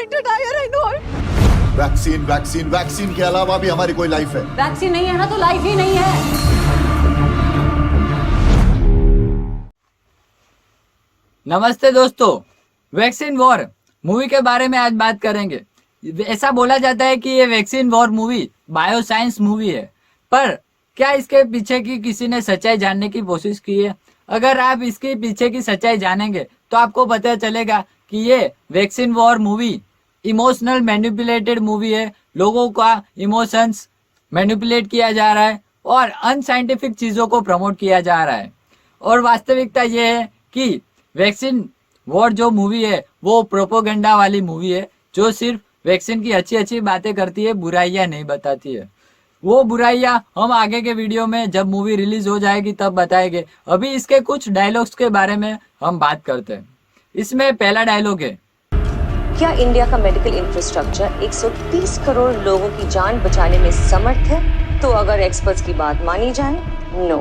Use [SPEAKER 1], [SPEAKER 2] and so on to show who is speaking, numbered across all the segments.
[SPEAKER 1] going to die here, I know it.
[SPEAKER 2] Vaccine vaccine vaccine के अलावा भी हमारी कोई लाइफ है।
[SPEAKER 1] वैक्सीन नहीं है ना तो लाइफ ही नहीं है।
[SPEAKER 3] नमस्ते दोस्तों, वैक्सीन वॉर मूवी के बारे में आज बात करेंगे। ऐसा बोला जाता है कि ये vaccine war movie bio science movie है, पर क्या इसके पीछे की किसी ने सच्चाई जानने की कोशिश की है? अगर आप इसके पीछे की सच्चाई जानेंगे तो आपको पता चलेगा कि ये vaccine war movie emotional manipulated movie है। लोगों का इमोशंस मैनिपुलेट किया जा रहा है और अनसाइंटिफिक चीज़ों को प्रमोट किया जा रहा है। और वास्तविकता ये है कि वैक्सीन वॉर जो मूवी है वो प्रोपोगंडा वाली मूवी है, जो सिर्फ वैक्सीन की अच्छी अच्छी बातें करती है, बुराइयां नहीं बताती है। वो बुराइयां हम आगे के वीडियो में जब मूवी रिलीज हो जाएगी तब बताएंगे। अभी इसके कुछ डायलॉग्स के बारे में हम बात करते हैं। इसमें पहला डायलॉग है,
[SPEAKER 4] क्या इंडिया का मेडिकल इंफ्रास्ट्रक्चर 130 करोड़ लोगों की जान बचाने में समर्थ है? तो अगर एक्सपर्ट्स की बात मानी जाए, नो।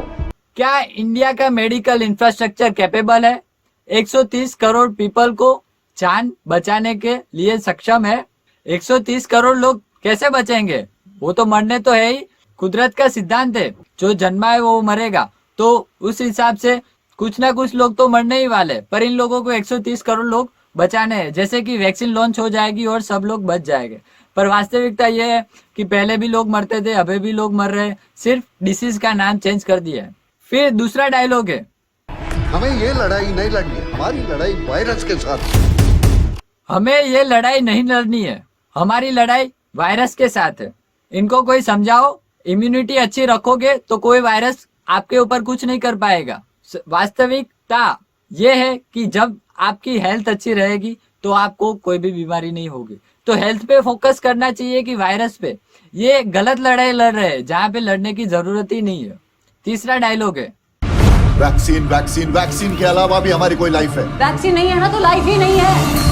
[SPEAKER 3] क्या इंडिया का मेडिकल इंफ्रास्ट्रक्चर कैपेबल है 130 करोड़ पीपल को जान बचाने के लिए सक्षम है? 130 करोड़ लोग कैसे बचेंगे? वो तो मरने तो है ही, कुदरत का सिद्धांत है, जो जन्मा है वो मरेगा। तो उस हिसाब से कुछ ना कुछ लोग तो मरने ही वाले, पर इन लोगों को 130 करोड़ लोग बचाने हैं। जैसे कि वैक्सीन लॉन्च हो जाएगी और सब लोग बच जाएंगे, पर वास्तविकता ये है कि पहले भी लोग मरते थे, अभी भी लोग मर रहे हैं, सिर्फ डिसीज का नाम चेंज कर दिया है। फिर दूसरा डायलॉग है,
[SPEAKER 2] हमें ये लड़ाई नहीं लड़नी, हमारी लड़ाई वायरस के साथ।
[SPEAKER 3] हमें ये लड़ाई नहीं लड़नी है, हमारी लड़ाई वायरस के साथ है। इनको कोई समझाओ, इम्यूनिटी अच्छी रखोगे तो कोई वायरस आपके ऊपर कुछ नहीं कर पाएगा। वास्तविकता ये है कि जब आपकी हेल्थ अच्छी रहेगी तो आपको कोई भी बीमारी नहीं होगी। तो हेल्थ पे फोकस करना चाहिए कि वायरस पे। ये गलत लड़ाई लड़ रहे हैं जहाँ पे लड़ने की जरूरत ही नहीं है। तीसरा डायलॉग है,
[SPEAKER 2] वैक्सीन वैक्सीन वैक्सीन के अलावा भी हमारी कोई लाइफ है।
[SPEAKER 1] वैक्सीन नहीं है ना तो लाइफ ही नहीं है।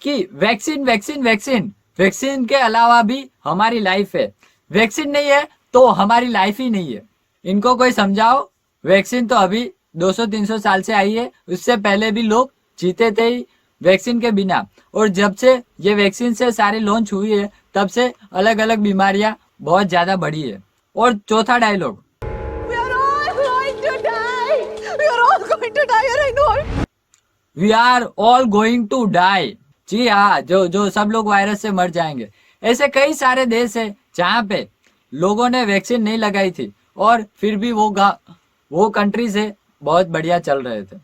[SPEAKER 3] कि वैक्सीन वैक्सीन वैक्सीन वैक्सीन के अलावा भी हमारी लाइफ है। वैक्सीन नहीं है तो हमारी लाइफ ही नहीं है। इनको कोई समझाओ। वैक्सीन तो अभी 200-300 साल से आई है, उससे पहले भी लोग जीते थे ही वैक्सीन के बिना। और जब से ये वैक्सीन से सारी लॉन्च हुई है तब से अलग अलग बीमारियां बहुत ज्यादा बढ़ी है। और चौथा dialogue,
[SPEAKER 1] We are all going to die. We are all going to die here, I know it.
[SPEAKER 3] We are all going to die. जी हाँ, जो सब लोग वायरस से मर जाएंगे। ऐसे कई सारे देश है जहाँ पे लोगों ने वैक्सीन नहीं लगाई थी और फिर भी वो कंट्री से बहुत बढ़िया चल रहे थे।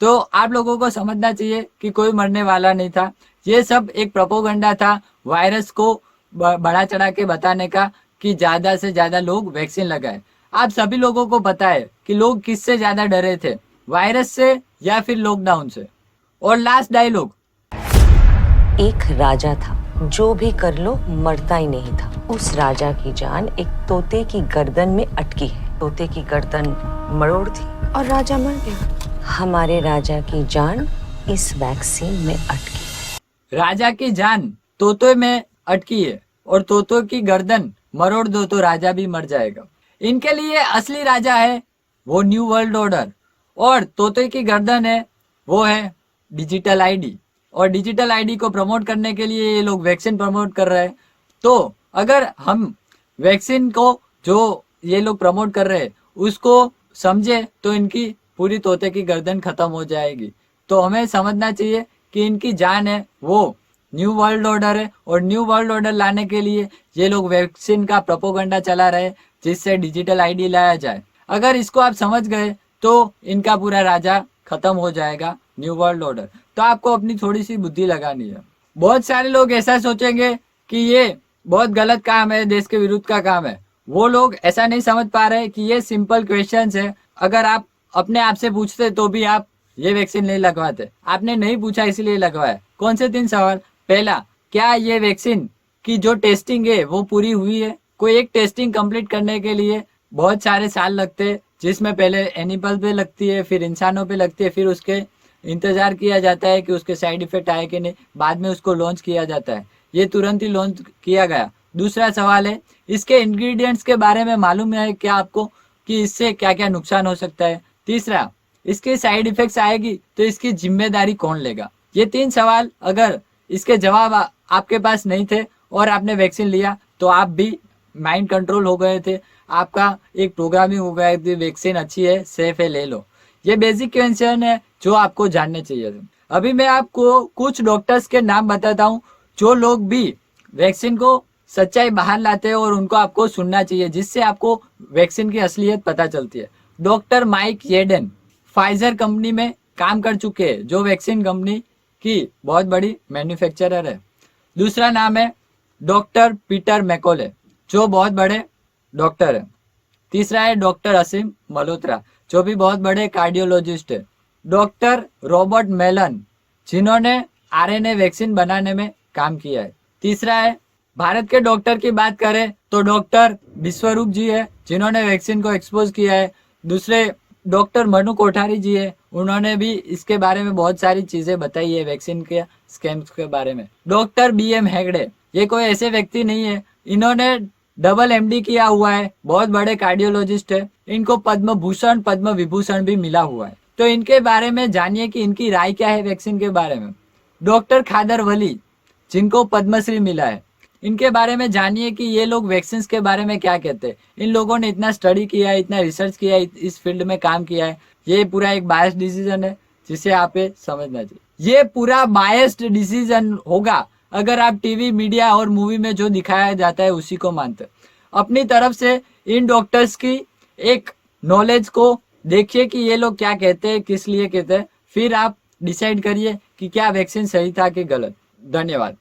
[SPEAKER 3] तो आप लोगों को समझना चाहिए कि कोई मरने वाला नहीं था। ये सब एक प्रोपोगंडा था, वायरस को बढ़ा चढ़ा के बताने का कि ज्यादा से ज्यादा लोग वैक्सीन लगाए। आप सभी लोगों को पता है कि लोग किससे ज्यादा डरे थे, वायरस से या फिर लॉकडाउन से। और लास्ट डायलॉग,
[SPEAKER 4] एक राजा था, जो भी कर लो मरता ही नहीं था। उस राजा की जान एक तोते की गर्दन में अटकी है। तोते की गर्दन मरोड़ थी और राजा मर गया। हमारे राजा की जान इस वैक्सीन में अटकी है।
[SPEAKER 3] राजा की जान तोते में अटकी है और तोतों की गर्दन मरोड़ दो तो राजा भी मर जाएगा। इनके लिए असली राजा है वो न्यू वर्ल्ड ऑर्डर, और तोते की गर्दन है वो है डिजिटल आईडी। और डिजिटल आईडी को प्रमोट करने के लिए ये लोग वैक्सीन प्रमोट कर रहे हैं। तो अगर हम वैक्सीन को जो ये लोग प्रमोट कर रहे हैं उसको समझे तो इनकी पूरी तोते की गर्दन खत्म हो जाएगी। तो हमें समझना चाहिए कि इनकी जान है वो न्यू वर्ल्ड ऑर्डर है, और न्यू वर्ल्ड ऑर्डर लाने के लिए ये लोग वैक्सीन का प्रोपोगंडा चला रहे जिससे डिजिटल आईडी लाया जाए। अगर इसको आप समझ गए तो इनका पूरा राजा खत्म हो जाएगा, न्यू वर्ल्ड ऑर्डर। तो आपको अपनी थोड़ी सी बुद्धि लगानी है। बहुत सारे लोग ऐसा सोचेंगे कि ये बहुत गलत काम है, देश के विरुद्ध का काम है। वो लोग ऐसा नहीं समझ पा रहे कि ये सिंपल क्वेश्चंस है। अगर आप अपने आप से पूछते तो भी आप ये वैक्सीन नहीं लगवाते। आपने नहीं पूछा इसलिए लगवाया। कौन से 3 सवाल? पहला, क्या ये वैक्सीन की जो टेस्टिंग है वो पूरी हुई है? कोई एक टेस्टिंग कंप्लीट करने के लिए बहुत सारे साल लगते हैं, जिसमें पहले एनिमल पे लगती है, फिर इंसानों पे लगती है, फिर उसके इंतजार किया जाता है कि उसके साइड इफेक्ट आए कि नहीं, बाद में उसको लॉन्च किया जाता है। ये तुरंत ही लॉन्च किया गया। दूसरा सवाल है, इसके इंग्रेडिएंट्स के बारे में मालूम है क्या आपको कि इससे क्या क्या नुकसान हो सकता है? तीसरा, इसके साइड इफेक्ट्स आएगी तो इसकी जिम्मेदारी कौन लेगा। ये 3 सवाल अगर इसके जवाब आपके पास नहीं थे और आपने वैक्सीन लिया तो आप भी माइंड कंट्रोल हो गए थे, आपका एक प्रोग्रामिंग हो गया कि वैक्सीन अच्छी है, सेफ है, ले लो। ये बेसिक क्वेश्चन है जो आपको जानने चाहिए थे। अभी मैं आपको कुछ डॉक्टर्स के नाम बताता हूँ जो लोग भी वैक्सीन को सच्चाई बाहर लाते हैं और उनको आपको सुनना चाहिए, जिससे आपको वैक्सीन की असलियत पता चलती है। डॉक्टर माइक येडन फाइजर कंपनी में काम कर चुके हैं, जो वैक्सीन कंपनी की बहुत बड़ी मैन्युफैक्चरर है। दूसरा नाम है डॉक्टर पीटर मैकोले, जो बहुत बड़े डॉक्टर है। तीसरा है डॉक्टर असीम मल्होत्रा, जो भी बहुत बड़े कार्डियोलॉजिस्ट है। डॉक्टर रॉबर्ट मेलन, जिन्होंने आरएनए वैक्सीन बनाने में काम किया है। तीसरा है, भारत के डॉक्टर की बात करें तो डॉक्टर विश्वरूप जी है, जिन्होंने वैक्सीन को एक्सपोज किया है। दूसरे डॉक्टर मनु कोठारी जी है, उन्होंने भी इसके बारे में बहुत सारी चीजें बताई है वैक्सीन के स्कैम्स के बारे में। डॉक्टर BM हेगड़े, ये कोई ऐसे व्यक्ति नहीं है, इन्होंने डबल MD किया हुआ है, बहुत बड़े कार्डियोलॉजिस्ट है। इनको पद्म भूषण पद्म विभूषण भी मिला हुआ है। तो इनके बारे में जानिए कि इनकी राय क्या है वैक्सीन के बारे में। डॉक्टर खादर वली, जिनको पद्मश्री मिला है, इनके बारे में जानिए कि ये लोग वैक्सीन के बारे में क्या कहते हैं। इन लोगों ने इतना स्टडी किया है, इतना रिसर्च किया है, इस फील्ड में काम किया है। ये पूरा एक बायस्ड डिसीजन है, जिसे आप समझना चाहिए। ये पूरा बायस्ड डिसीजन होगा अगर आप टीवी, मीडिया और मूवी में जो दिखाया जाता है उसी को मानते। अपनी तरफ से इन डॉक्टर्स की एक नॉलेज को देखिए कि ये लोग क्या कहते हैं, किस लिए कहते हैं, फिर आप डिसाइड करिए कि क्या वैक्सीन सही था कि गलत। धन्यवाद।